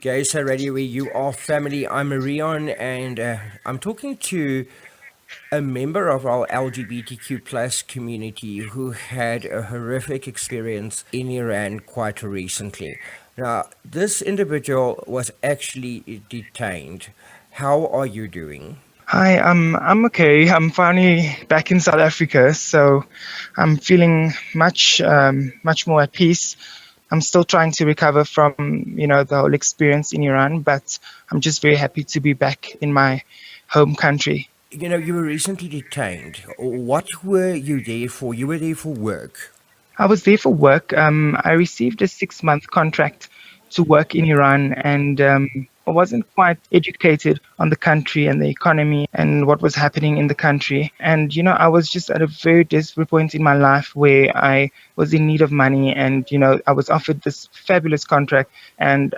Guys, Radio where you are family. I'm Rian, and I'm talking to a member of our LGBTQ plus community who had a horrific experience in Iran quite recently. Now, this individual was actually detained. How are you doing? Hi, I'm okay. I'm finally back in South Africa, so I'm feeling much more at peace. I'm still trying to recover from, the whole experience in Iran, but I'm just very happy to be back in my home country. You know, you were recently detained. What were you there for? You were there for work. I was there for work. I received a 6-month contract to work in Iran, and I wasn't quite educated on the country and the economy and what was happening in the country. And, I was just at a very desperate point in my life where I was in need of money, and, I was offered this fabulous contract. And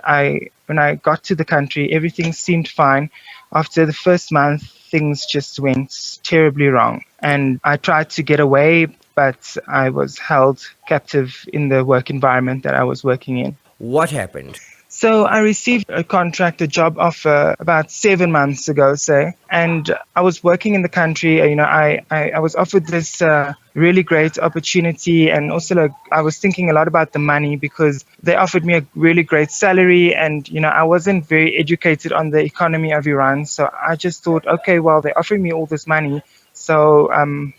when I got to the country, everything seemed fine. After the first month, things just went terribly wrong. And I tried to get away, but I was held captive in the work environment that I was working in. What happened? So I received a contract, a job offer about 7 months ago, say, and I was working in the country. I was offered this really great opportunity, and also I was thinking a lot about the money because they offered me a really great salary, and I wasn't very educated on the economy of Iran, so I just thought, okay, well, they offered me all this money, so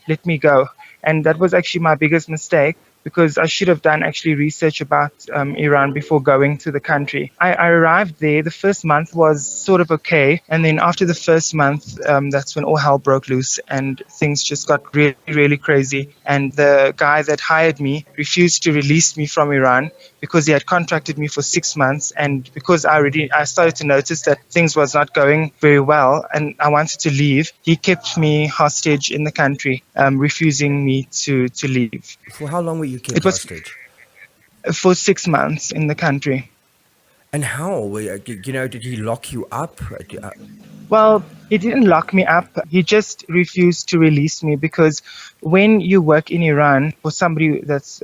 let me go. And that was actually my biggest mistake because I should have done actually research about Iran before going to the country. I arrived there. The first month was sort of okay. And then after the first month, that's when all hell broke loose and things just got really, really crazy. And the guy that hired me refused to release me from Iran because he had contracted me for 6 months. And because I started to notice that things was not going very well and I wanted to leave, he kept me hostage in the country, refusing me to leave. For how long were you kept It was hostage? for 6 months in the country. And how? Did he lock you up? Well, he didn't lock me up. He just refused to release me because when you work in Iran for somebody that's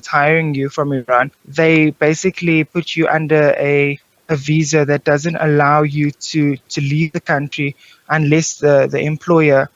hiring you from Iran, they basically put you under a visa that doesn't allow you to leave the country unless the employer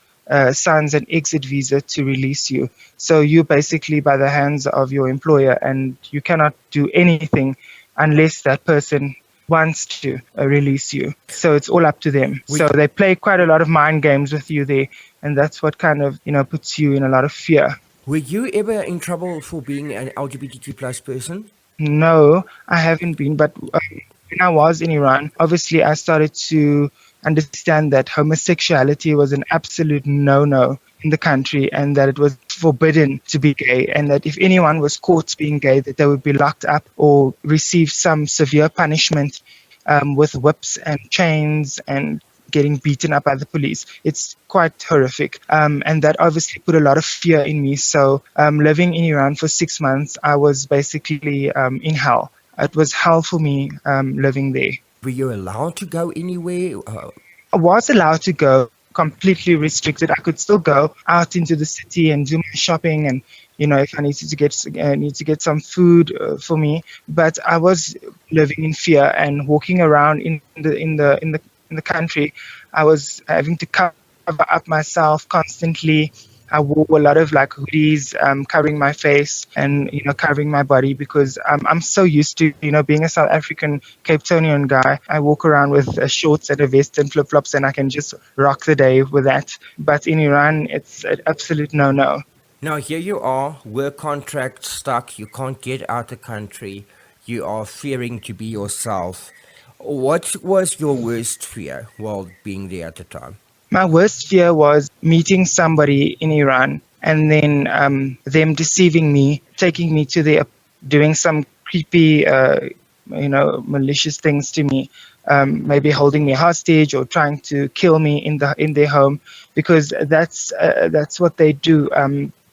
signs an exit visa to release you. So you're basically by the hands of your employer, and you cannot do anything unless that person wants to release you. So it's all up to them. So they play quite a lot of mind games with you there, and that's what kind of puts you in a lot of fear. Were you ever in trouble for being an LGBTQ plus person? No, I haven't been, but when I was in Iran, obviously I started to understand that homosexuality was an absolute no-no in the country and that it was forbidden to be gay, and that if anyone was caught being gay, that they would be locked up or receive some severe punishment with whips and chains and getting beaten up by the police. It's quite horrific. And that obviously put a lot of fear in me. So living in Iran for 6 months, I was basically in hell. It was hell for me living there. Were you allowed to go anywhere? I was allowed to go, completely restricted. I could still go out into the city and do my shopping, and if I needed to get some food for me. But I was living in fear and walking around in the country. I was having to cover up myself constantly. I wore a lot of hoodies, covering my face and covering my body because I'm so used to being a South African Cape Townian guy. I walk around with shorts and a vest and flip flops, and I can just rock the day with that. But in Iran, it's an absolute no. Now, here you are, work contract stuck, you can't get out the country, you are fearing to be yourself. What was your worst fear while being there at the time? My worst fear was meeting somebody in Iran and then them deceiving me, taking me to their, doing some creepy, malicious things to me, maybe holding me hostage or trying to kill me in their home, because that's what they do.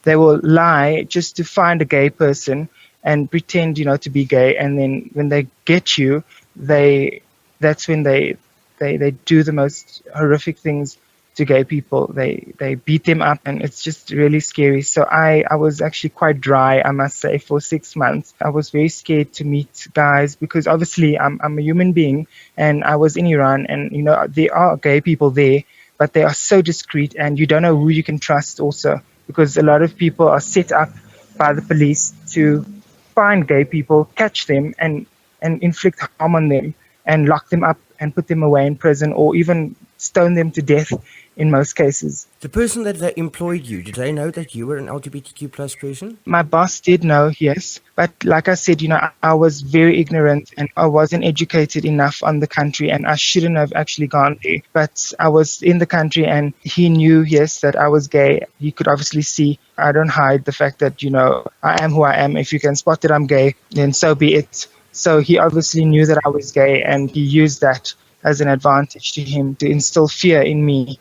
They will lie just to find a gay person and pretend, to be gay, and then when they get you, that's when they do the most horrific things to gay people. They beat them up, and it's just really scary. So I was actually quite dry, I must say, for 6 months. I was very scared to meet guys because obviously I'm a human being, and I was in Iran, and there are gay people there, but they are so discreet, and you don't know who you can trust also, because a lot of people are set up by the police to find gay people, catch them, and inflict harm on them, and lock them up and put them away in prison, or even stone them to death in most cases. The person that they employed you, did they know that you were an LGBTQ plus person? My boss did know, yes. But like I said, I was very ignorant and I wasn't educated enough on the country, and I shouldn't have actually gone there. But I was in the country and he knew, yes, that I was gay. He could obviously see. I don't hide the fact that, I am who I am. If you can spot that I'm gay, then so be it. So he obviously knew that I was gay, and he used that as an advantage to him to instill fear in me,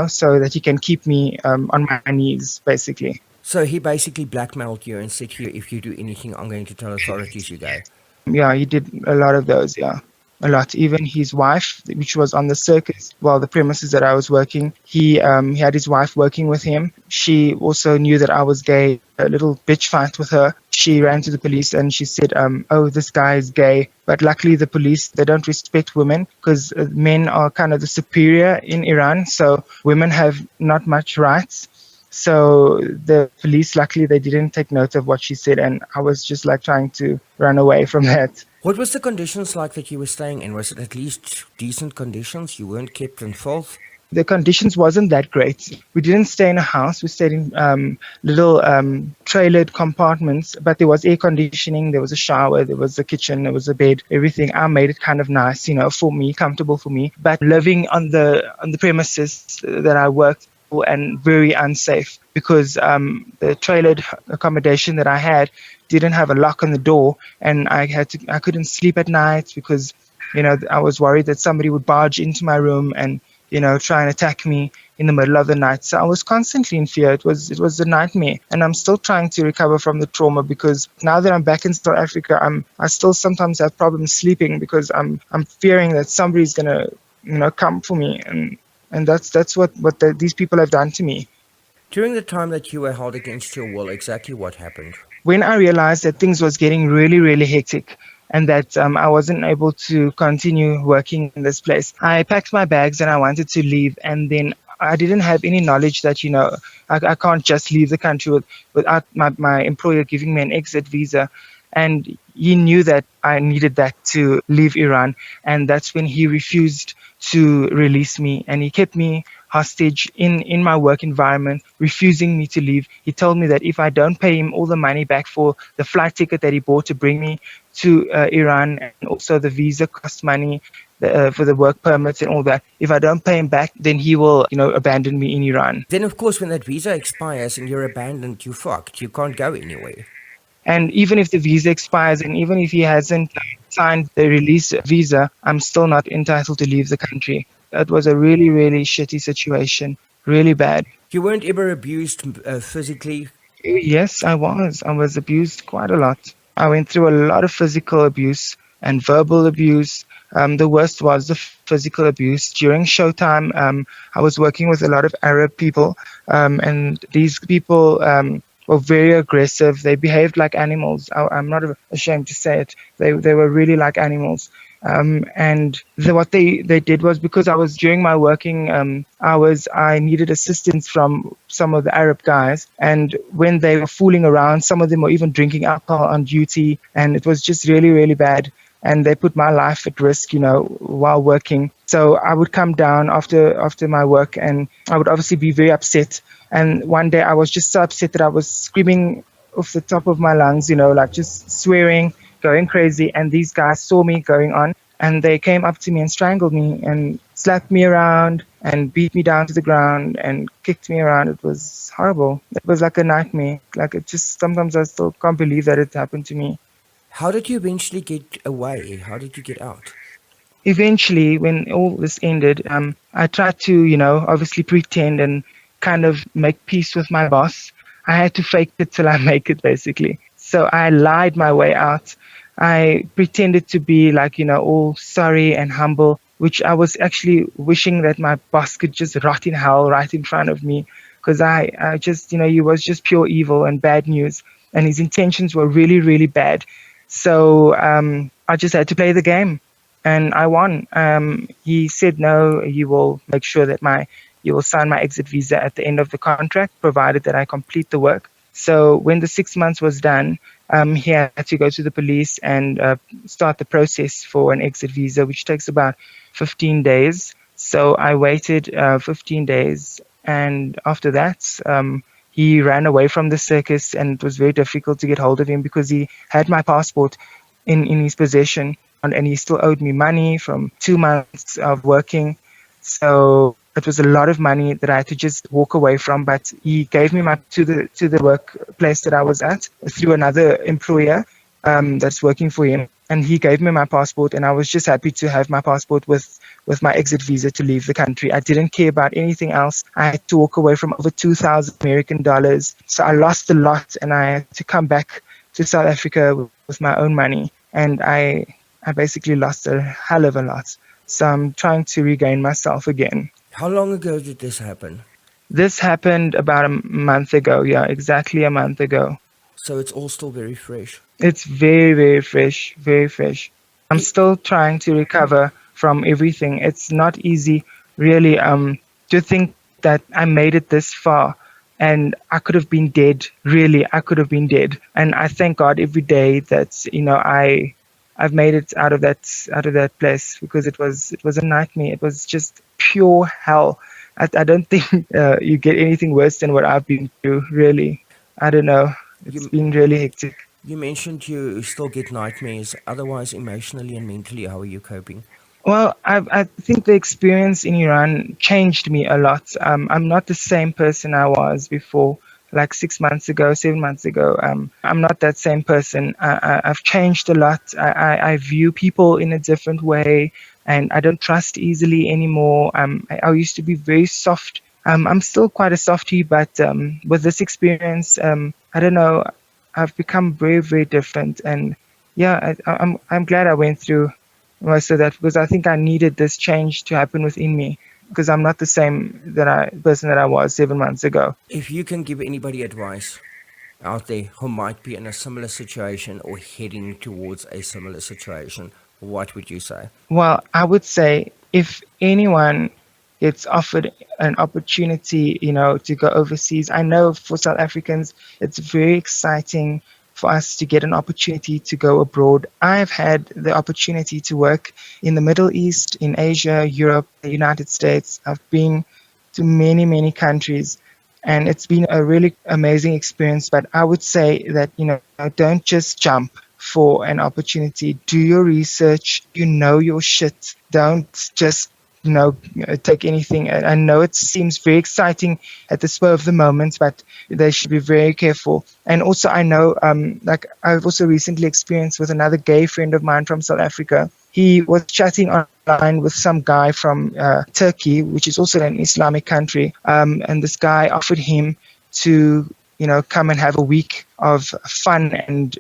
so that he can keep me on my knees, basically. So he basically blackmailed you and said to you, if you do anything, I'm going to tell authorities you're gay. Yeah, he did a lot of those, yeah. A lot. Even his wife, which was on the circus, the premises that I was working, he had his wife working with him. She also knew that I was gay. A little bitch fight with her. She ran to the police and she said, oh, this guy is gay. But luckily the police, they don't respect women because men are kind of the superior in Iran. So women have not much rights. So the police, luckily, they didn't take note of what she said, and I was just like trying to run away from that. What was the conditions like that you were staying in? Was it at least decent conditions? You weren't kept in filth? The conditions wasn't that great. We didn't stay in a house. We stayed in little trailered compartments, but there was air conditioning, there was a shower, there was a kitchen, there was a bed, everything. I made it kind of nice, for me, comfortable for me. But living on the premises that I worked, and very unsafe because the trailered accommodation that I had didn't have a lock on the door, and I couldn't sleep at night because I was worried that somebody would barge into my room and try and attack me in the middle of the night. So I was constantly in fear. It was a nightmare, and I'm still trying to recover from the trauma because now that I'm back in South Africa, I still sometimes have problems sleeping because I'm fearing that somebody's gonna come for me, and that's what these people have done to me. During the time that you were held against your will, exactly what happened? When I realized that things was getting really, really hectic and that I wasn't able to continue working in this place, I packed my bags and I wanted to leave. And then I didn't have any knowledge that, I can't just leave the country without my employer giving me an exit visa. And he knew that I needed that to leave Iran. And that's when he refused to release me. And he kept me hostage in my work environment, refusing me to leave. He told me that if I don't pay him all the money back for the flight ticket that he bought to bring me to Iran, and also the visa cost money for the work permits and all that, if I don't pay him back, then he will, abandon me in Iran. Then, of course, when that visa expires and you're abandoned, you're fucked. You can't go anywhere. And even if the visa expires and even if he hasn't signed the release visa, I'm still not entitled to leave the country. That was a really, really shitty situation. Really bad. You weren't ever abused physically? Yes, I was. I was abused quite a lot. I went through a lot of physical abuse and verbal abuse. The worst was the physical abuse. During showtime, I was working with a lot of Arab people, and these people were very aggressive. They behaved like animals. I'm not ashamed to say it. They were really like animals. And what they did was, because I was during my working hours, I needed assistance from some of the Arab guys. And when they were fooling around, some of them were even drinking alcohol on duty. And it was just really, really bad. And they put my life at risk, while working. So I would come down after my work, and I would obviously be very upset. And one day I was just so upset that I was screaming off the top of my lungs, like just swearing, going crazy. And these guys saw me going on, and they came up to me and strangled me and slapped me around and beat me down to the ground and kicked me around. It was horrible. It was like a nightmare. Like, it just, sometimes I still can't believe that it happened to me. How did you eventually get away? How did you get out? Eventually, when all this ended, I tried to, obviously pretend and kind of make peace with my boss. I had to fake it till I make it, basically. So I lied my way out. I pretended to be like, all sorry and humble. which I was actually wishing that my boss could just rot in hell right in front of me, because I just, he was just pure evil and bad news, and his intentions were really, really bad. So I just had to play the game, and I won. He said no, he will make sure that he will sign my exit visa at the end of the contract, provided that I complete the work. So when the 6 months was done, he had to go to the police and start the process for an exit visa, which takes about 15 days. So I waited 15 days, and after that, he ran away from the circus, and it was very difficult to get hold of him because he had my passport in his possession, and he still owed me money from 2 months of working. So it was a lot of money that I had to just walk away from. But he gave me my to the workplace that I was at through another employer that's working for him, and he gave me my passport, and I was just happy to have my passport with my exit visa to leave the country. I didn't care about anything else. I had to walk away from over 2,000 American dollars. So I lost a lot, and I had to come back to South Africa with my own money, and I basically lost a hell of a lot. So I'm trying to regain myself again. How long ago did this happen? This happened about a month ago. Yeah, exactly a month ago. So it's all still very fresh. It's very, very fresh, very fresh. I'm Y- still trying to recover from everything. It's not easy, really, to think that I made it this far and I could have been dead. Really, I could have been dead. And I thank God every day that, I've made it out of that place, because it was a nightmare. It was just pure hell. I don't think you get anything worse than what I've been through, really. I don't know. It's You been really hectic. you mentioned you still get nightmares. Otherwise, emotionally and mentally, how are you coping? Well, I think the experience in Iran changed me a lot. I'm not the same person I was before, like 6 months ago, 7 months ago. I'm not that same person. I've changed a lot. I view people in a different way, and I don't trust easily anymore. I used to be very soft. I'm still quite a softie, but with this experience, I don't know, I've become very, very different. And yeah, I'm glad I went through most of that, because I think I needed this change to happen within me, because I'm not the same person that I was 7 months ago. If you can give anybody advice out there who might be in a similar situation or heading towards a similar situation, what would you say? Well, I would say if anyone gets offered an opportunity, to go overseas, I know for South Africans, it's very exciting for us to get an opportunity to go abroad. I've had the opportunity to work in the Middle East, in Asia, Europe, the United States. I've been to many, many countries, and it's been a really amazing experience. But I would say that, don't just jump for an opportunity. Do your research, your shit. Don't just, take anything. I know it seems very exciting at the spur of the moment, but they should be very careful. And also, I know, like I've also recently experienced with another gay friend of mine from South Africa. He was chatting online with some guy from Turkey, which is also an Islamic country. And this guy offered him to, come and have a week of fun and,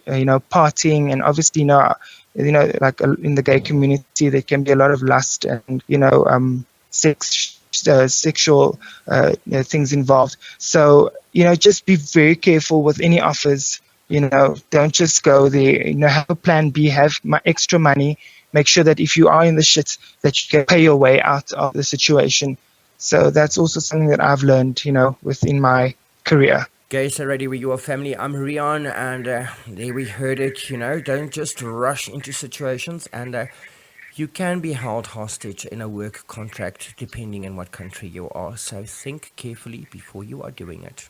partying. And obviously, like in the gay community, there can be a lot of lust and, sexual things involved. So, just be very careful with any offers. Don't just go there. Have a plan B, have extra money. Make sure that if you are in the shit, that you can pay your way out of the situation. So that's also something that I've learned, within my career. Guys, already with your family, I'm Rian, and there we heard it. Don't just rush into situations, and you can be held hostage in a work contract depending on what country you are. So think carefully before you are doing it.